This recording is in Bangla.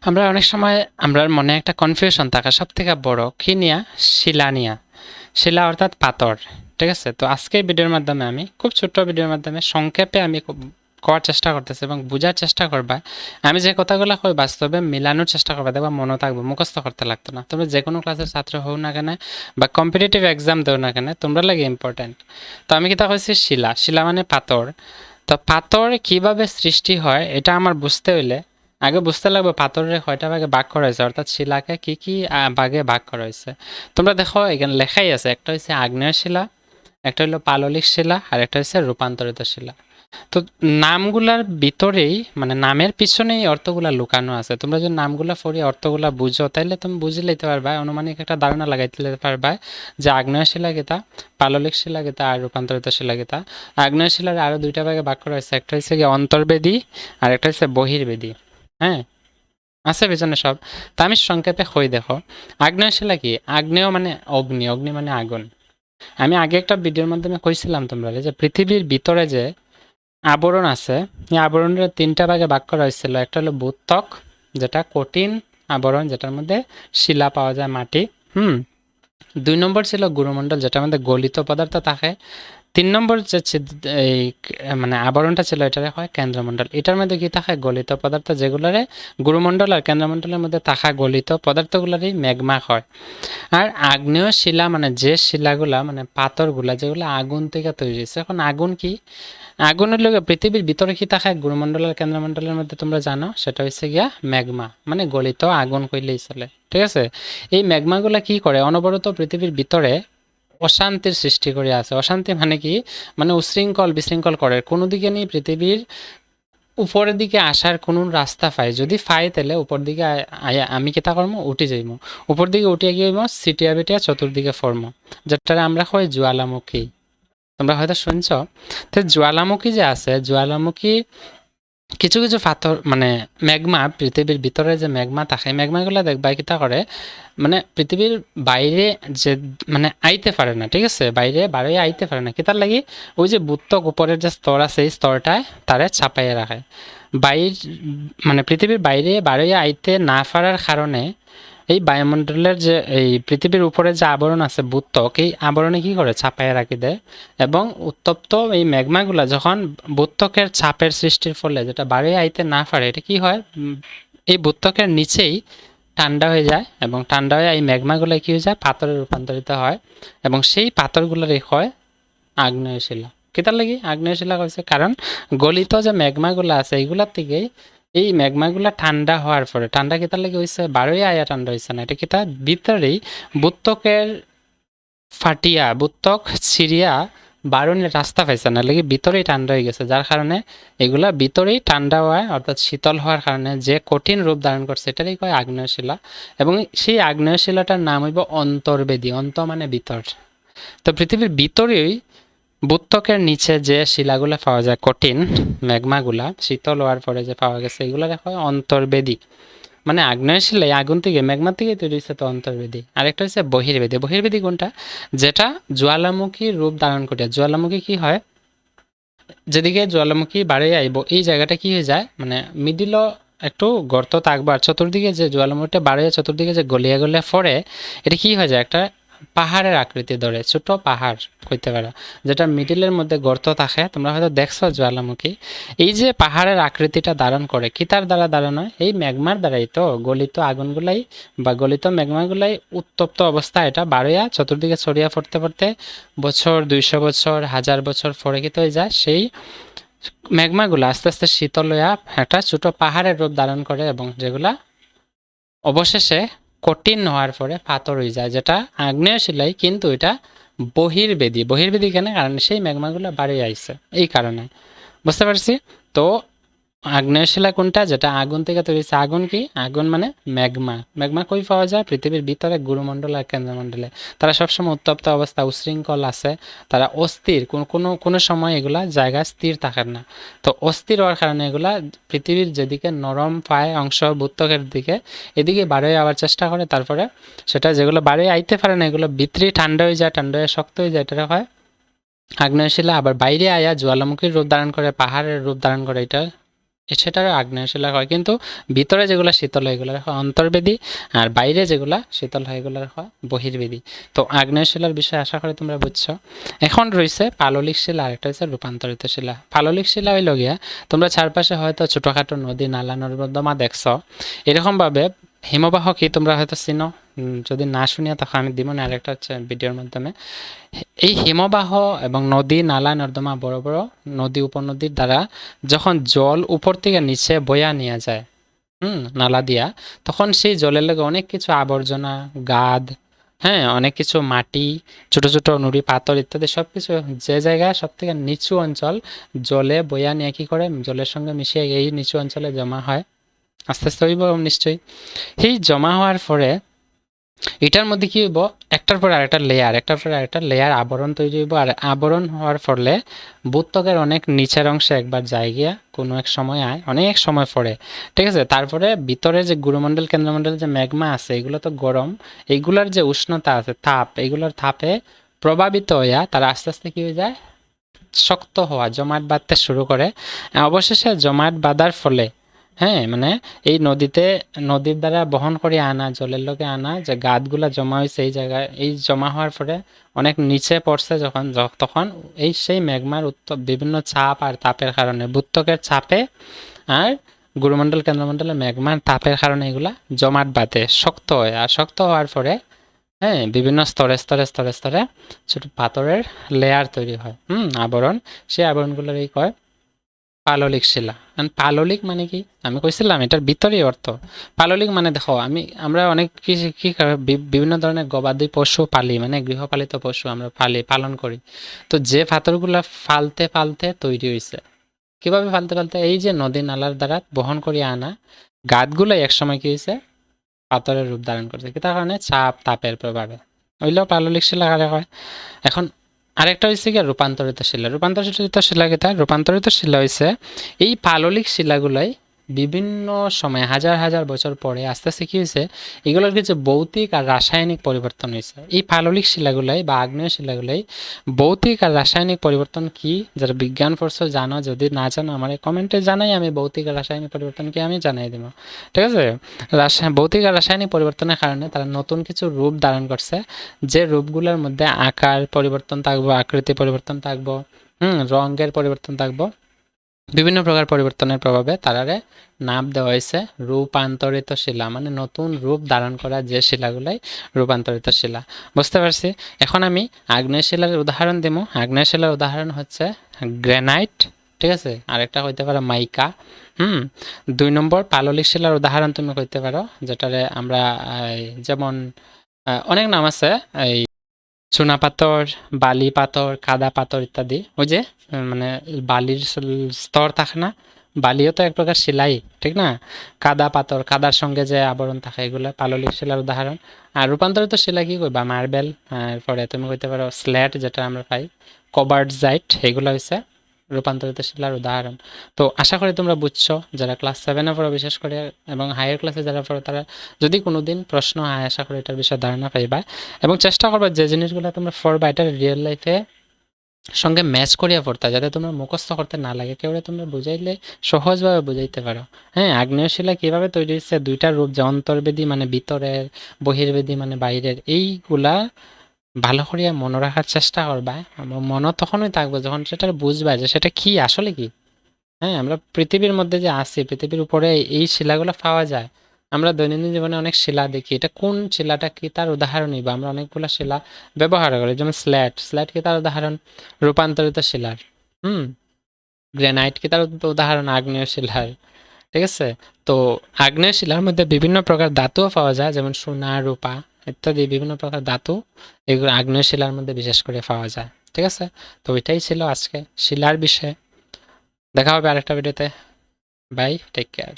আমরা অনেক সময় আমরার মনে একটা কনফিউশন থাকা সবথেকে বড় কি নিয়া? শিলা নিয়া। শিলা অর্থাৎ পাথর। ঠিক আছে? তো আজকে এই ভিডিওর মাধ্যমে আমি খুব ছোট্ট ভিডিওর মাধ্যমে সংক্ষেপে আমি করার চেষ্টা করতেছি এবং বোঝার চেষ্টা করবা। আমি যে কথাগুলো কই বাস্তবে মিলানোর চেষ্টা করবা, দেখবা মনে থাকবে, মুখস্থ করতে লাগতো না। তোমরা যে কোনো ক্লাসের ছাত্র হও না কেন বা কম্পিটিটিভ এক্সাম দেও না কেন, তোমরা লাগে ইম্পর্টেন্ট। তো আমি কিতা কইছি শিলা। শিলা মানে পাথর। তো পাথর কিভাবে সৃষ্টি হয় এটা আমার বুঝতে হইলে আগে বুঝতে লাগবে পাথরের কয়টা ভাগে ভাগ করা হয়েছে, অর্থাৎ শিলাকে কি কি ভাগে ভাগ করা হয়েছে। তোমরা দেখো এখানে লেখাই আছে, একটা হচ্ছে আগ্নেয় শিলা, একটা হলো পাললিক শিলা, আর একটা হচ্ছে রূপান্তরিত শিলা। তো নামগুলার ভিতরেই মানে নামের পিছনেই অর্থগুলা লুকানো আছে। তোমরা যদি নামগুলা পড়ি অর্থগুলা বুঝো তাইলে তুমি বুঝে লইতে পারবা, অনুমানিক একটা ধারণা লাগাইতে লইতে পারবা যে আগ্নেয় শিলা গীতা, পাললিক শিলা গীতা আর রূপান্তরিত শিলা গীতা। আগ্নেয় শিলার আরো দুইটা ভাগে ভাগ করা হয়েছে, একটা হচ্ছে গিয়ে অন্তর্বেদী আর একটা হচ্ছে বহির্বেদী। হ্যাঁ, আছে পিছনে সব। তা আমি সংক্ষেপে কই দেখো। আগ্নেয় শিলা কি? আগ্নেয় মানে অগ্নি, অগ্নি মানে আগুন। আমি আগে একটা ভিডিওর মাধ্যমে কইছিলাম তোমরা যে পৃথিবীর ভিতরে যে আবরণ আছে, এই আবরণের তিনটা ভাগে ভাগ করা হয়েছিল। একটা হলো ভূত্বক, যেটা কঠিন আবরণ, যেটার মধ্যে শিলা পাওয়া যায়, মাটি। হুম। ২ নম্বর ছিল গুরুমণ্ডল, যেটার মধ্যে গলিত পদার্থ থাকে। ৩ নম্বর যে এই মানে আবরণটা ছিল এটারে হয় কেন্দ্রমণ্ডল। এটার মধ্যে কি থাকে? গলিত পদার্থ, যেগুলোরে গুরুমণ্ডল আর কেন্দ্রমণ্ডলের মধ্যে থাকা গলিত পদার্থগুলোরই ম্যাগমা হয়। আর আগ্নেয় শিলা মানে যে শিলাগুলা মানে পাথরগুলা যেগুলো আগুন থেকে তৈরি হয়েছে। এখন আগুন কি? আগুনের লগে পৃথিবীর ভিতরে কি থাকে গুরুমণ্ডল আর কেন্দ্রমণ্ডলের মধ্যে তোমরা জানো, সেটা হচ্ছে গিয়া ম্যাগমা, মানে গলিত আগুন কইলেই চলে। ঠিক আছে? এই ম্যাগমাগুলা কি করে? অনবরত পৃথিবীর ভিতরে অশান্তির সৃষ্টি করে আছে। অশান্তি মানে কি? মানে উশৃঙ্খল বিশৃঙ্খল করে, কোনো দিকে নেই পৃথিবীর উপরের দিকে আসার কোনো রাস্তা পাই। যদি পাই তাহলে উপর দিকে আয়া আমি কিতা করবো? উঠে যাইব। উপর দিকে উঠে গিয়ে সিটিয়া বিটিয়া চতুর্দিকে ফরমো, যেটা আমরা কই জ্বালামুখী। তোমরা হয়তো শুনছ। তো জ্বালামুখী যে আছে, জ্বালামুখী কিছু কিছু পাথর মানে ম্যাগমা, পৃথিবীর ভিতরে যে ম্যাগমা থাকে, ম্যাগমাগুলো দেখবা কিতা করে মানে পৃথিবীর বাইরে যে মানে আইতে পারে না। ঠিক আছে? বাইরে বাইরে আইতে পারে না, কিতার লাগি? ওই যে ভূত্বক উপরের যে স্তর আছে, এই স্তরটায় তারে চাপাইয়ে রাখে। বাইর মানে পৃথিবীর বাইরে বাড়িয়ে আইতে না পারার কারণে এই বায়ুমণ্ডলের যে এই পৃথিবীর উপরে যে আবরণ আছে ভূত্বক, এই আবরণে কি করে? চাপাইয়া রাখি দেয়। এবং উত্তপ্ত এই ম্যাগমাগুলা যখন ভূত্বকের চাপের সৃষ্টির ফলে যেটা বাড়িয়ে আইতে না পারে, এটা কি হয়? এই ভূত্বকের নিচেই ঠান্ডা হয়ে যায়, এবং ঠান্ডা হয়ে এই ম্যাগমাগুলো কি হয়ে যায়? পাথরে রূপান্তরিত হয়, এবং সেই পাথরগুলোরই হয় আগ্নেয় শিলা। কেতার লাগি আগ্নেয় শিলা কইছে? কারণ গলিত যে ম্যাগমাগুলো আছে এইগুলার থেকেই এই ম্যাগমাগুলা ঠান্ডা হওয়ার পরে, ঠান্ডা কেতার লাগি হয়েছে? বারোই আয়া ঠান্ডা হয়েছে না, এটা কেতা ভিতরেই ভূত্বকের ফাটিয়া, ভূত্বক ছিঁড়িয়া বারণের রাস্তা পাইছে না, লাগে ভিতরেই ঠান্ডা হয়ে গেছে, যার কারণে এগুলা ভিতরেই ঠান্ডা হয়, অর্থাৎ শীতল হওয়ার কারণে যে কঠিন রূপ ধারণ করছে এটারই কয় আগ্নেয় শিলা। এবং সেই আগ্নেয় শিলাটার নাম হইব অন্তর্বেদী। অন্ত মানে ভিতর। তো পৃথিবীর ভিতরেই ভূত্বকের নিচে যে শিলাগুলো পাওয়া যায়, কঠিন ম্যাগমাগুলা শীতল হওয়ার পরে যে পাওয়া গেছে, এগুলো দেখো অন্তর্বেদী। মানে আগ্নেয় শিলা আগুন থেকে ম্যাগমা থেকে তৈরি হচ্ছে, তো অন্তর্বেদী। আরেকটা হচ্ছে বহির্বেদী। বহির্বেদী কোনটা? যেটা জ্বালামুখী রূপ ধারণ করে। জ্বালামুখী কি হয়? যেদিকে জ্বালামুখী বাড়ে আইব এই জায়গাটা কি হয়ে যায় মানে মিডিলও একটু গর্ত থাকবে, আর চতুর্দিকে যে জ্বালামুখীটা বাড়ে চতুর্দিকে যে গলিয়া গলিয়া পড়ে, এটা কি হয়ে যায়? একটা পাহাড়ের আকৃতি ধরে, ছোট পাহাড় হইতে পারে, যেটা মিডিলের মধ্যে গর্ত থাকে। তোমরা হয়তো দেখছো জ্বালামুখী। এই যে পাহাড়ের আকৃতিটা ধারণ করে, কি তার দ্বারা ধারণ হয়? এই ম্যাগমার দ্বারাই তো। গলিত আগুনগুলাই বা গলিত ম্যাগমাগুলাই উত্তপ্ত অবস্থায় এটা বাড়িয়া চতুর্দিকে ছড়িয়ে পড়তে পড়তে বছর ২০০ বছর ১০০০ বছর পরে কি হয়ে যায়? সেই ম্যাগমাগুলো আস্তে আস্তে শীতল হইয়া একটা ছোট পাহাড়ের রূপ ধারণ করে, এবং যেগুলা অবশেষে কঠিন হওয়ার পরে পাথর হয়ে যায়, যেটা আগ্নেয় শিলাই, কিন্তু এটা বহির্বেদী। বহির্বেদী কেন? কারণ সেই ম্যাগমাগুলো বাড়ি আইছে এই কারণে। বুঝতে পারছি? তো আগ্নেয় শিলা কোনটা? যেটা আগুন থেকে তৈরি হচ্ছে। আগুন কি? আগুন মানে ম্যাগমা। ম্যাগমা কই পাওয়া যায়? পৃথিবীর ভিতরে গুরুমণ্ডল আর কেন্দ্রমণ্ডলে। তারা সবসময় উত্তপ্ত অবস্থা, উশৃঙ্খল আছে, তারা অস্থির, কোনো সময় এগুলা জায়গায় স্থির থাকে না। তো অস্থির হওয়ার কারণে এগুলা পৃথিবীর যেদিকে নরম পায় অংশ ভূত্বকের দিকে, এদিকে বাড়ে আবার চেষ্টা করে, তারপরে সেটা যেগুলো বাড়ে আইতে পারে না এগুলো ভিতরে ঠান্ডা হয়ে যায়, ঠান্ডা হয়ে শক্ত হয়ে যায়, এটা হয় আগ্নেয় শিলা। আবার বাইরে আয়া জ্বালামুখীর রূপ ধারণ করে, পাহাড়ের রূপ ধারণ করে, এটা সেটারও আগ্নেয় শিলা হয়, কিন্তু ভিতরে যেগুলো শীতল হয় এগুলোর হয় অন্তর্বেদী, আর বাইরে যেগুলা শীতল হয় এগুলোর হয় বহির্বেদী। তো আগ্নেয় শিলার বিষয়ে আশা করি তোমরা বুঝছো। এখন রয়েছে পাললিক শিলা, আরেকটা হচ্ছে রূপান্তরিত শিলা। পাললিক শিলা হইল গিয়া তোমরা চারপাশে হয়তো ছোটোখাটো নদী নালা নর্দমা দেখছো, এরকমভাবে হিমবাহ কি তোমরা হয়তো চিনো, যদি না শুনিয়া তখন আমি দিব না আরেকটা হচ্ছে ভিডিওর মাধ্যমে। এই হিমবাহ এবং নদী নালা নর্দমা বড় বড় নদী উপনদীর দ্বারা যখন জল উপর থেকে নিচে বয়া নিয়ে যায়, নালা দিয়া, তখন সেই জলের লগে অনেক কিছু আবর্জনা, গাদ, হ্যাঁ, অনেক কিছু মাটি, ছোট ছোট নুড়ি পাথর ইত্যাদি সবকিছু যে জায়গায় সব থেকে নিচু অঞ্চল, জলে বয়া নিয়ে কি করে জলের সঙ্গে মিশিয়ে এই নিচু অঞ্চলে জমা হয়, আস্তে আস্তে হইব নিশ্চয়ই। এই জমা হওয়ার পরে এটার মধ্যে কি হইব, একটার পর আরেকটা লেয়ার, একটার পর আরেকটা লেয়ার আবরণ তৈরি হইব। আর আবরণ হওয়ার ফলে ভূত্বকের অনেক নিচের অংশে একবার যায় গিয়া কোনো এক সময় আয়, অনেক সময় পরে, ঠিক আছে। তারপরে ভিতরে যে গুরুমণ্ডল কেন্দ্রমণ্ডল যে ম্যাগমা আছে এগুলো তো গরম, এইগুলার যে উষ্ণতা আছে তাপ, এগুলোর তাপে প্রভাবিত হইয়া তারা আস্তে আস্তে কি হয়ে যায়, শক্ত হওয়া, জমাট বাঁধতে শুরু করে। অবশেষে জমাট বাঁধার ফলে, হ্যাঁ, মানে এই নদীর দ্বারা বহন করে আনা জলের লগে আনা যে গাদগুলা জমা হয়েছে এই জায়গায়, এই জমা হওয়ার পরে অনেক নিচে পড়ছে যখন, তখন এই সেই ম্যাগমার বিভিন্ন চাপ আর তাপের কারণে, ভূত্বকের চাপে আর গুরুমণ্ডল কেন্দ্রমণ্ডলের ম্যাগমার তাপের কারণে এগুলা জমাট বাঁধে, শক্ত হয়। আর শক্ত হওয়ার পরে, হ্যাঁ, বিভিন্ন স্তরে স্তরে স্তরে স্তরে ছোট পাথরের লেয়ার তৈরি হয়, আবরণ। সেই আবরণগুলোর এই কয় পাললিক শিলা। পাললিক মানে কি আমি কইছিলাম এটার ভিতরেই অর্থ। পাললিক মানে দেখো, আমরা অনেক কিছু কি বিভিন্ন ধরনের গবাদি পশু পালি, মানে গৃহপালিত পশু আমরা পালন করি। তো যে পাথরগুলা ফালতে ফালতে তৈরি হয়েছে, কিভাবে ফালতে ফালতে, এই যে নদী নালার দ্বারা বহন করিয়ে আনা গাদগুলাই একসময় কি হয়েছে, পাথরের রূপ ধারণ করছে, কি তার কারণে চাপ তাপের প্রভাবে, ওইটাও পাললিক শিলা কারে হয়। এখন আরেকটা হয়েছে কি রূপান্তরিত শিলা। রূপান্তরিত শিলা কি, রূপান্তরিত শিলা হয়েছে এই পাললিক শিলাগুলাই বিভিন্ন সময় হাজার হাজার বছর পরে আস্তে আস্তে কি হয়েছে, এগুলোর কিছু ভৌতিক আর রাসায়নিক পরিবর্তন হয়েছে। এই পাললিক শিলাগুলাই বা আগ্নেয় শিলাগুলাই ভৌতিক আর রাসায়নিক পরিবর্তন কি, যারা বিজ্ঞান পড়ছো জানো, যদি না জানো আমার কমেন্টে জানাই, আমি ভৌতিক আর রাসায়নিক পরিবর্তন কি আমি জানাই দেবো, ঠিক আছে। ভৌতিক আর রাসায়নিক পরিবর্তনের কারণে তারা নতুন কিছু রূপ ধারণ করছে, যে রূপগুলোর মধ্যে আকার পরিবর্তন থাকবো, আকৃতি পরিবর্তন থাকবো, রঙের পরিবর্তন থাকবো, বিভিন্ন প্রকার পরিবর্তনের প্রভাবে তারারে নাম দেওয়া হয়েছে রূপান্তরিত শিলা, মানে নতুন রূপ ধারণ করা যে শিলাগুলাই রূপান্তরিত শিলা। বুঝতে পারছি। এখন আমি আগ্নেয় শিলার উদাহরণ দেবো। আগ্নেয় শিলার উদাহরণ হচ্ছে গ্রানাইট, ঠিক আছে, আরেকটা হইতে পারে মাইকা। 2 নম্বর পাললিক শিলার উদাহরণ তুমি কইতে পারো, যেটারে আমরা যেমন অনেক নাম আছে, এই চুনা পাথর, বালি পাথর, কাদা পাথর ইত্যাদি। ওই যে মানে বালির স্তর থাকে না, বালিও তো এক প্রকার শিলাই, ঠিক না। কাদা পাথর, কাদার সঙ্গে যে আবরণ থাকে, এগুলো পাললিক শিলার উদাহরণ। আর রূপান্তরিত শিলা কি কইবা, মার্বেল, এরপরে তুমি কইতে পারো স্ল্যাট, যেটা আমরা পাই, কবার্টজাইট, এগুলো হচ্ছে রূপান্তরিত শিলার উদাহরণ। তো আশা করি তোমরা বুঝছো, যারা ক্লাস 7-এ পড়ো বিশেষ করে এবং হায়ার ক্লাসে যারা পড়ো, তারা যদি কোনোদিন প্রশ্ন হয় আশা করি এটার বিষয়ে ধারণা পাইবা, এবং চেষ্টা করবা যে জিনিসগুলো তোমরা পড়বা এটা রিয়েল লাইফে সঙ্গে ম্যাচ করিয়া পড়তা, যাতে তোমরা মুখস্থ করতে না লাগে, কেউ তোমরা বুঝাইলে সহজভাবে বুঝাইতে পারো। হ্যাঁ, আগ্নেয় শিলা কীভাবে তৈরি হচ্ছে, দুইটা রূপ, যে অন্তর্বেদী মানে ভিতরের, বহির্বেদী মানে বাইরের, এইগুলা ভালো করিয়া মনে রাখার চেষ্টা করবা। মনে তখনই থাকবে যখন সেটা বুঝবা যে সেটা কি আসলে কি। হ্যাঁ, আমরা পৃথিবীর মধ্যে যে আছি, পৃথিবীর উপরে এই শিলাগুলো পাওয়া যায়। আমরা দৈনন্দিন জীবনে অনেক শিলা দেখি, এটা কোন শিলাটা কি তার উদাহরণই, বা আমরা অনেকগুলো শিলা ব্যবহার করি, যেমন স্ল্যাট কি তার উদাহরণ রূপান্তরিত শিলার, হুম গ্রানাইট কি তার উদাহরণ আগ্নেয় শিলার, ঠিক আছে। তো আগ্নেয় শিলার মধ্যে বিভিন্ন প্রকার ধাতুও পাওয়া যায়, যেমন সোনা, রূপা ইত্যাদি বিভিন্ন প্রকার ধাতু, এগুলো আগ্নেয় শিলার মধ্যে বিশেষ করে পাওয়া যায়, ঠিক আছে। তো এটাই ছিল আজকে শিলার বিষয়ে। দেখা হবে আরেকটা ভিডিওতে। Bye, take care.